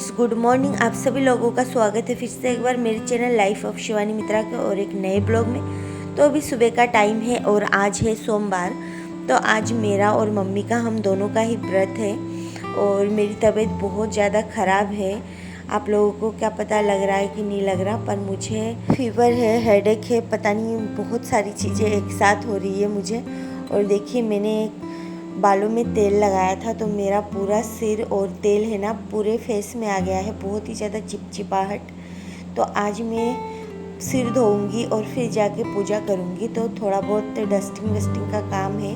Friends, good morning. आप सभी लोगों का स्वागत है फिर से एक बार मेरे चैनल लाइफ ऑफ शिवानी मित्रा के और एक नए ब्लॉग में। तो अभी सुबह का टाइम है और आज है सोमवार। तो आज मेरा और मम्मी का, हम दोनों का ही व्रत है और मेरी तबीयत बहुत ज़्यादा ख़राब है। आप लोगों को क्या पता लग रहा है कि नहीं लग रहा, पर मुझे फीवर है, हेडेक है, पता नहीं बहुत सारी चीज़ें एक साथ हो रही है मुझे। और देखिए, मैंने बालों में तेल लगाया था तो मेरा पूरा सिर और तेल है ना पूरे फेस में आ गया है, बहुत ही ज़्यादा चिपचिपाहट। तो आज मैं सिर धोऊंगी और फिर जाके पूजा करूंगी। तो थोड़ा बहुत डस्टिंग वस्टिंग का काम है।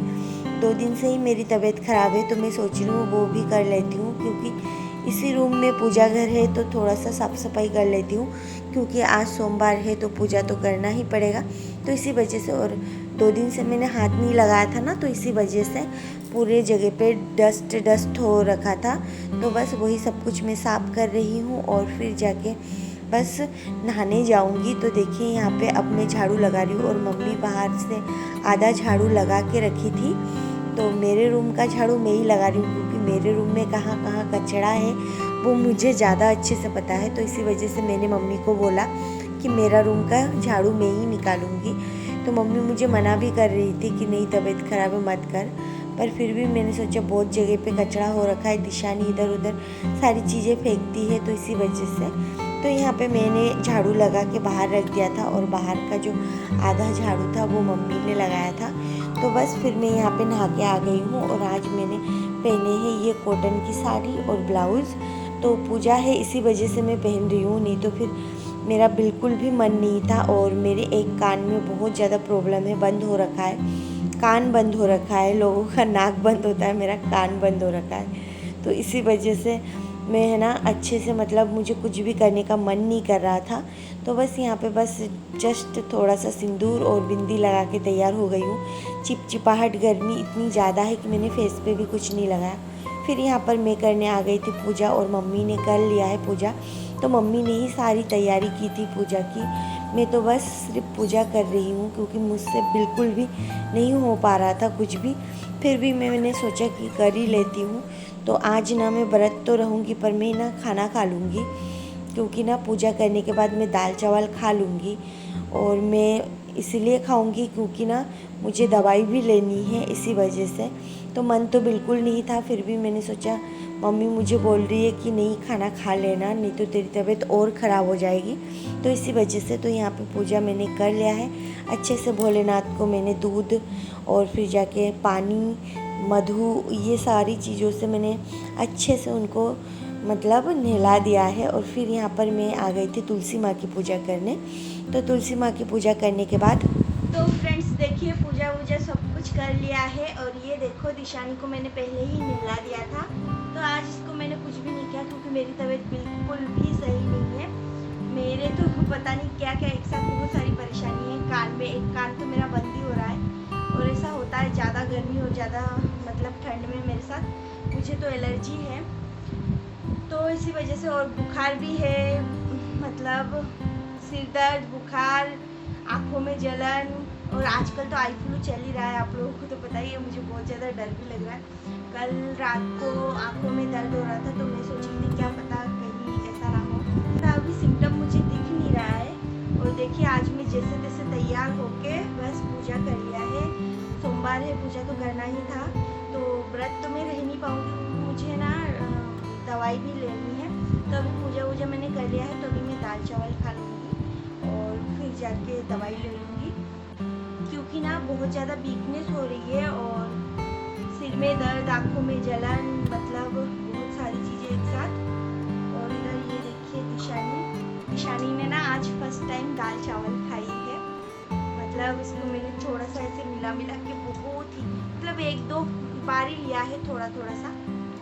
2 दिन से ही मेरी तबीयत ख़राब है तो मैं सोच रही हूँ वो भी कर लेती हूँ, क्योंकि इसी रूम में पूजा घर है तो थोड़ा सा साफ़ सफाई कर लेती हूँ, क्योंकि आज सोमवार है तो पूजा तो करना ही पड़ेगा। तो इसी वजह से, और 2 दिन से मैंने हाथ नहीं लगाया था ना, तो इसी वजह से पूरे जगह पे डस्ट हो रखा था। तो बस वही सब कुछ मैं साफ़ कर रही हूँ और फिर जाके बस नहाने जाऊँगी। तो देखिए, यहाँ पे अब मैं झाड़ू लगा रही हूँ और मम्मी बाहर से आधा झाड़ू लगा के रखी थी। तो मेरे रूम का झाड़ू मैं ही लगा रही हूँ, क्योंकि मेरे रूम में कहाँ कहाँ कचरा है वो मुझे ज़्यादा अच्छे से पता है। तो इसी वजह से मैंने मम्मी को बोला कि मेरा रूम का झाड़ू मैं ही निकालूंगी। तो मम्मी मुझे मना भी कर रही थी कि नहीं, तबीयत ख़राब है, मत कर। पर फिर भी मैंने सोचा बहुत जगह पे कचरा हो रखा है, दिशानी इधर उधर सारी चीज़ें फेंकती है, तो इसी वजह से तो यहाँ पे मैंने झाड़ू लगा के बाहर रख दिया था और बाहर का जो आधा झाड़ू था वो मम्मी ने लगाया था। तो बस फिर मैं यहाँ पे नहा के आ गई हूँ और आज मैंने पहने हैं ये कॉटन की साड़ी और ब्लाउज़। तो पूजा है इसी वजह से मैं पहन रही हूँ, नहीं तो फिर मेरा बिल्कुल भी मन नहीं था। और मेरे एक कान में बहुत ज़्यादा प्रॉब्लम है, बंद हो रखा है, कान बंद हो रखा है। लोगों का नाक बंद होता है, मेरा कान बंद हो रखा है। तो इसी वजह से मैं है ना अच्छे से, मतलब मुझे कुछ भी करने का मन नहीं कर रहा था। तो बस यहाँ पे बस जस्ट थोड़ा सा सिंदूर और बिंदी लगा के तैयार हो गई हूँ। चिपचिपाहट, गर्मी इतनी ज़्यादा है कि मैंने फेस पे भी कुछ नहीं लगाया। फिर यहाँ पर मैं करने आ गई थी पूजा और मम्मी ने कर लिया है पूजा। तो मम्मी ने ही सारी तैयारी की थी पूजा की, मैं तो बस सिर्फ पूजा कर रही हूँ, क्योंकि मुझसे बिल्कुल भी नहीं हो पा रहा था कुछ भी। फिर भी मैंने सोचा कि कर ही लेती हूँ। तो आज ना मैं व्रत तो रहूँगी, पर मैं ना खाना खा लूँगी, क्योंकि ना पूजा करने के बाद मैं दाल चावल खा लूँगी। और मैं इसलिए खाऊँगी क्योंकि ना मुझे दवाई भी लेनी है, इसी वजह से। तो मन तो बिल्कुल नहीं था, फिर भी मैंने सोचा मम्मी मुझे बोल रही है कि नहीं, खाना खा लेना, नहीं तो तेरी तबीयत और ख़राब हो जाएगी। तो इसी वजह से तो यहाँ पे पूजा मैंने कर लिया है अच्छे से। भोलेनाथ को मैंने दूध और फिर जाके पानी, मधु, ये सारी चीज़ों से मैंने अच्छे से उनको मतलब नहला दिया है। और फिर यहाँ पर मैं आ गई थी तुलसी माँ की पूजा करने। तो तुलसी माँ की पूजा करने के बाद, तो फ्रेंड्स देखिए, पूजा वूजा सब कुछ कर लिया है। और ये देखो, दिशानी को मैंने पहले ही नहला दिया था। तो आज इसको मैंने कुछ भी नहीं किया, क्योंकि मेरी तबीयत बिल्कुल भी सही नहीं है। मेरे तो पता नहीं क्या क्या एक साथ बहुत सारी परेशानी है। कान में, एक कान तो मेरा बंद ही हो रहा है। और ऐसा होता है ज़्यादा गर्मी और ज़्यादा मतलब ठंड में मेरे साथ, मुझे तो एलर्जी है, तो इसी वजह से। और बुखार भी है, मतलब सिर दर्द, बुखार, आँखों में जलन, और आजकल तो आई फ्लू चल ही रहा है, आप लोगों को तो पता ही है। मुझे बहुत ज़्यादा डर भी लग रहा है। कल रात को आँखों में दर्द हो रहा था, तो मैं सोची थी क्या पता कहीं ऐसा ना हो। तो अभी सिम्टम मुझे दिख नहीं रहा है। और देखिए, आज मैं जैसे तैसे तैयार होके बस पूजा कर लिया है। सोमवार है, पूजा तो करना ही था। तो व्रत तो मैं रह नहीं पाऊँगी, मुझे ना दवाई भी लेनी है। तो अभी पूजा वूजा मैंने कर लिया है, तो अभी मैं दाल चावल खा लूँगी और फिर जाके दवाई ले लूँगी, क्योंकि ना बहुत ज़्यादा वीकनेस हो रही है और सिर में दर्द, आँखों में जलन, मतलब बहुत सारी चीज़ें एक साथ। और इधर ये देखिए, दिशानी ने ना आज फर्स्ट टाइम दाल चावल खाई है। मतलब इसको मैंने थोड़ा सा ऐसे मिला के बहुत ही, मतलब 1-2 बार ही लिया है, थोड़ा थोड़ा सा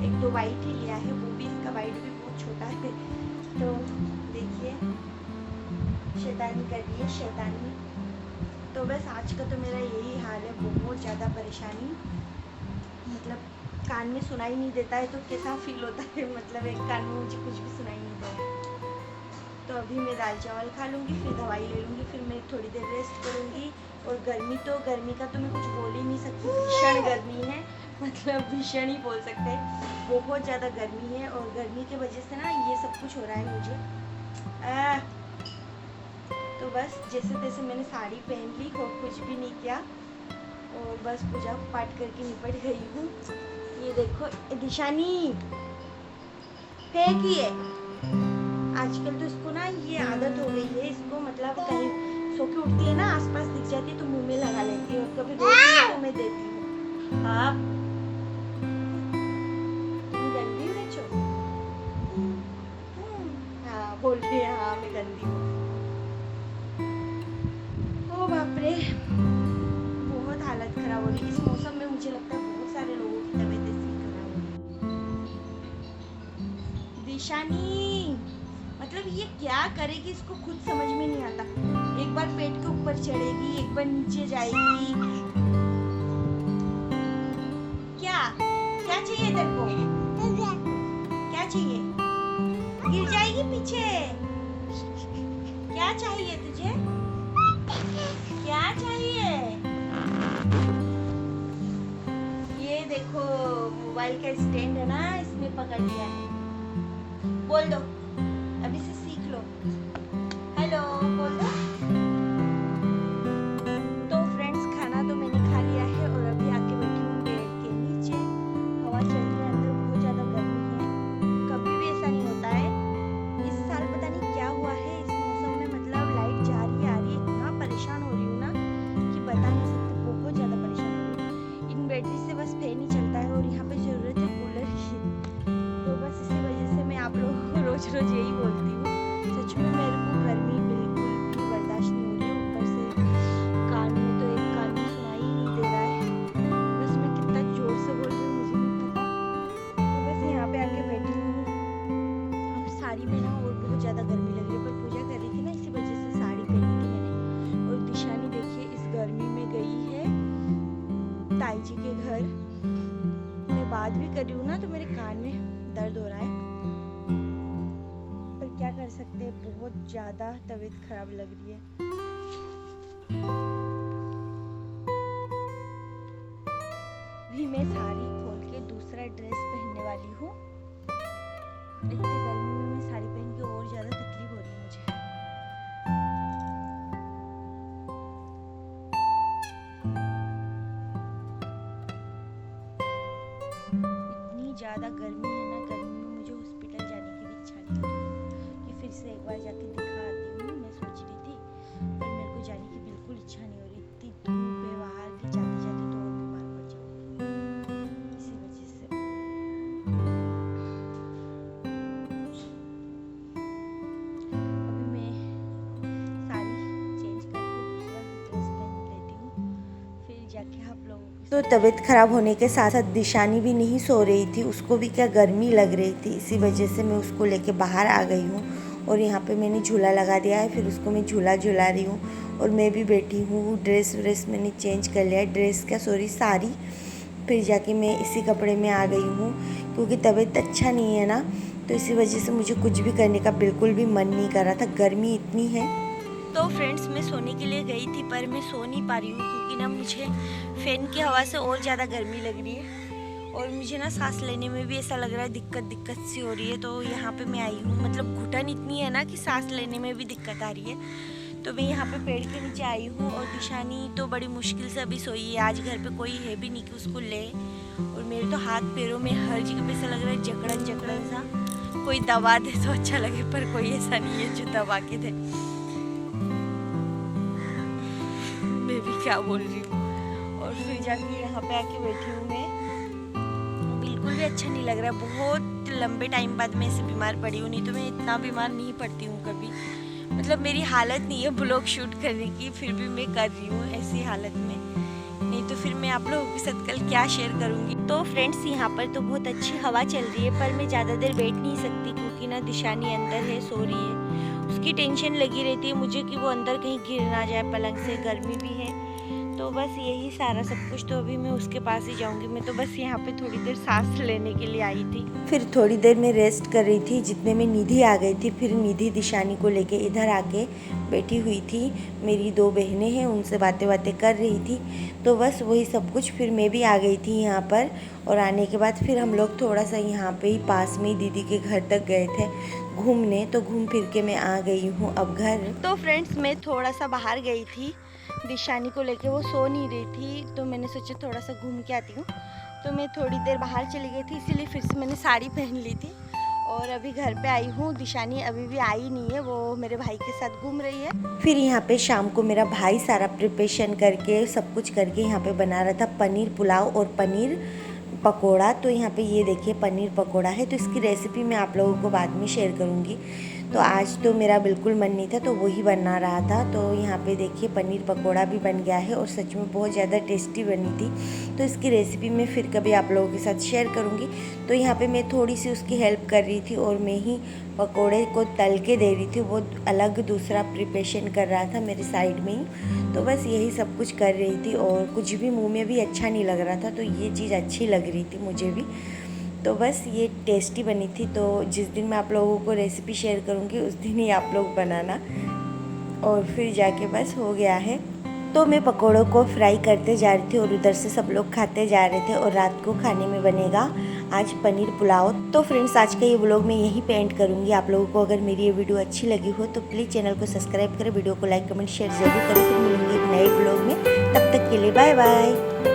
1-2 बाइट ही लिया है, वो भी इसका बाइट भी बहुत छोटा है। तो देखिए, शैतानी कर रही है, शैतानी। तो बस आज का तो मेरा यही हाल है, बहुत ज़्यादा परेशानी, मतलब कान में सुनाई नहीं देता है तो कैसा फील होता है, मतलब एक कान में मुझे कुछ भी सुनाई नहीं देता। तो अभी मैं दाल चावल खा लूँगी, फिर दवाई ले लूँगी, फिर मैं थोड़ी देर रेस्ट करूँगी। और गर्मी का तो मैं कुछ बोल ही नहीं सकती, भीषण गर्मी है, मतलब भीषण ही बोल सकते हैं। बहुत ज़्यादा गर्मी है और गर्मी की वजह से ना ये सब कुछ हो रहा है मुझे। तो बस जैसे तैसे मैंने साड़ी पहन ली और कुछ भी नहीं किया और बस पूजा पाठ करके निपट गई हूँ। ये देखो दिशानी फेंकिए। आजकल तो इसको ना ये आदत हो गई है, इसको मतलब कहीं सो के उठती है ना, आसपास दिख जाती है तो मुंह में लगा लेती है और कभी रोती है तो मैं देती हूँ। आप तुम गंदी बच्चो? हाँ बोल रही है, हाँ मैं गंदी हूँ। ओ बाप रे, बहुत हालत खराब हो रही है इस मौसम में। मुझे लगता है बहुत सारे लोगों की तबीयत ऐसी खराब हो रही है। दिशानी मतलब ये क्या करेगी इसको खुद समझ में नहीं आता। एक बार पेट के ऊपर चढ़ेगी, एक बार नीचे जाएगी। क्या क्या चाहिए तेरे को? क्या चाहिए? गिर जाएगी पीछे। क्या चाहिए तुझे? क्या चाहिए? ये देखो मोबाइल का स्टैंड है ना, इसमें पकड़ लिया है। बोल दो, अभी से सीख लो। हेलो बोल दो। तो फ्रेंड्स खाना तो मैंने खा लिया है और अभी आके बैठी हूँ पेड़ के नीचे। हवा चल रही है, अंदर बहुत ज़्यादा गर्मी है। कभी भी ऐसा नहीं होता है। इस साल पता नहीं क्या हुआ है इस मौसम में, मतलब लाइट जा रही है आ रही है। इतना परेशान हो रही हूँ ना कि बता नहीं सकती, बहुत ज़्यादा परेशान हो रही हूँ। इन बैटरी से बस फैन ही चलता है और यहाँ पे ज़रूरत है कूलर की। तो बस इसी वजह से मैं आप लोगों को रोज रोज यही बोलती हूँ। सच में मेरे को गर्मी बिल्कुल भी बर्दाश्त नहीं हो रही है। ऊपर से कान में तो एक कान में सुनाई ही नहीं दे रहा है। बस मैं कितना जोर से बोल रही हूँ मुझे नहीं पता। तो बस यहाँ पे आके बैठी हूँ और साड़ी में ना और बहुत ज़्यादा गर्मी लग रही है, पर पूजा कर रही थी ना इसी वजह से साड़ी पहनी थी मैंने। और दिशानी देखिए इस गर्मी में गई है ताई जी के घर। मैं बात भी कर रही हूँ ना तो मेरे कान में दर्द हो रहा है, पर क्या कर सकते हैं, बहुत ज़्यादा तबीयत खराब लग रही है। भी मैं साड़ी खोल के दूसरा ड्रेस पहनने वाली हूँ। इतनी गर्मी में मैं साड़ी पहन के और ज़्यादा तकलीफ हो रही है मुझे। इतनी ज़्यादा गर्मी है ना, गर्मी में मुझे हॉस्पिटल जाने की भी इच्छा नहीं हो रही कि फिर से एक बार जाके दिखा आती हूँ। मैं सोच रही थी पर मेरे को जाने की बिल्कुल इच्छा नहीं हो रही। इतनी धूप है बाहर की, जाते जाते तो और बीमार पड़ जाऊँगी इसी वजह से। अभी मैं साड़ी चेंज करके दूसरा ड्रेस पहन लेती हूँ, फिर जाके आप लोगों तो तबीयत ख़राब होने के साथ साथ दिशानी भी नहीं सो रही थी, उसको भी क्या गर्मी लग रही थी। इसी वजह से मैं उसको लेके बाहर आ गई हूँ और यहाँ पे मैंने झूला लगा दिया है, फिर उसको मैं झूला झुला रही हूँ और मैं भी बैठी हूँ। ड्रेस व्रेस मैंने चेंज कर लिया है, ड्रेस क्या सॉरी साड़ी। फिर जाके मैं इसी कपड़े में आ गई हूँ क्योंकि तबीयत अच्छा नहीं है ना, तो इसी वजह से मुझे कुछ भी करने का बिल्कुल भी मन नहीं कर रहा था, गर्मी इतनी है। तो फ्रेंड्स मैं सोने के लिए गई थी पर मैं सो नहीं पा रही हूँ क्योंकि ना मुझे फ़ैन की हवा से और ज़्यादा गर्मी लग रही है और मुझे ना सांस लेने में भी ऐसा लग रहा है दिक्कत सी हो रही है। तो यहाँ पे मैं आई हूँ, मतलब घुटन इतनी है ना कि सांस लेने में भी दिक्कत आ रही है। तो मैं यहाँ पे पेड़ के नीचे आई हूँ और दिशानी तो बड़ी मुश्किल से अभी सोई है। आज घर पे कोई है भी नहीं कि उसको ले, और मेरे तो हाथ पैरों में हर जगह पे ऐसा लग रहा है जकड़न सा। कोई दवा दे तो अच्छा लगे, पर कोई ऐसा नहीं है जो दवा के दे। मैं भी क्या बोल रही हूँ। और फिर जाके यहाँ पे आके बैठी हूँ मैं, बिल्कुल भी अच्छा नहीं लग रहा है। बहुत लंबे टाइम बाद मैं ऐसे बीमार पड़ी हूँ, नहीं तो मैं इतना बीमार नहीं पड़ती हूँ कभी। मतलब मेरी हालत नहीं है ब्लॉग शूट करने की, फिर भी मैं कर रही हूँ ऐसी हालत में, नहीं तो फिर मैं आप लोगों के साथ कल क्या शेयर करूँगी। तो फ्रेंड्स यहाँ पर तो बहुत अच्छी हवा चल रही है, पर मैं ज़्यादा देर बैठ नहीं सकती क्योंकि ना दिशानी अंदर है, सो रही है। उसकी टेंशन लगी रहती है मुझे कि वो अंदर कहीं गिर ना जाए पलंग से, गर्मी भी है। तो तो बस यही सारा सब कुछ। तो अभी मैं उसके पास ही जाऊंगी। मैं तो बस यहाँ पे थोड़ी देर सांस लेने के लिए आई थी। फिर थोड़ी देर मैं रेस्ट कर रही थी, जितने में निधि आ गई थी। फिर निधि दिशानी को लेके इधर आके बैठी हुई थी। मेरी 2 बहनें हैं, उनसे बातें कर रही थी। तो बस वही सब कुछ। फिर मैं भी आ गई थी यहाँ पर, और आने के बाद फिर हम लोग थोड़ा सा यहाँ पे ही पास में ही दीदी के घर तक गए थे घूमने। तो घूम फिर के मैं आ गई हूँ अब घर। तो फ्रेंड्स, मैं थोड़ा सा बाहर गई थी दिशानी को लेके, वो सो नहीं रही थी, तो मैंने सोचा थोड़ा सा घूम के आती हूँ। तो मैं थोड़ी देर बाहर चली गई थी, इसीलिए फिर से मैंने साड़ी पहन ली थी। और अभी घर पे आई हूँ। दिशानी अभी भी आई नहीं है, वो मेरे भाई के साथ घूम रही है। फिर यहाँ पे शाम को मेरा भाई सारा प्रिपरेशन करके सब कुछ करके यहाँ पे बना रहा था पनीर पुलाव और पनीर पकोड़ा। तो यहाँ पे ये देखिए पनीर पकोड़ा है। तो इसकी रेसिपी मैं आप लोगों को बाद में शेयर करूँगी। तो आज तो मेरा बिल्कुल मन नहीं था, तो वही बना रहा था। तो यहाँ पे देखिए पनीर पकोड़ा भी बन गया है, और सच में बहुत ज़्यादा टेस्टी बनी थी। तो इसकी रेसिपी मैं फिर कभी आप लोगों के साथ शेयर करूँगी। तो यहाँ पे मैं थोड़ी सी उसकी हेल्प कर रही थी, और मैं ही पकोड़े को तल के दे रही थी। वो अलग दूसरा प्रिपरेशन कर रहा था मेरे साइड में ही। तो बस यही सब कुछ कर रही थी, और कुछ भी मुँह में भी अच्छा नहीं लग रहा था। तो ये चीज़ अच्छी लग रही थी मुझे भी। तो बस ये टेस्टी बनी थी। तो जिस दिन मैं आप लोगों को रेसिपी शेयर करूँगी उस दिन ही आप लोग बनाना। और फिर जाके बस हो गया है। तो मैं पकोड़ों को फ्राई करते जा रही थी, और उधर से सब लोग खाते जा रहे थे। और रात को खाने में बनेगा आज पनीर पुलाव। तो फ्रेंड्स, आज का ये व्लॉग मैं यहीं पे एंड करूँगी। आप लोगों को अगर मेरी ये वीडियो अच्छी लगी हो तो प्लीज़ चैनल को सब्सक्राइब करें, वीडियो को लाइक कमेंट शेयर जरूर करें। फिर मिलेंगे एक नए व्लॉग में, तब तक के लिए बाय बाय।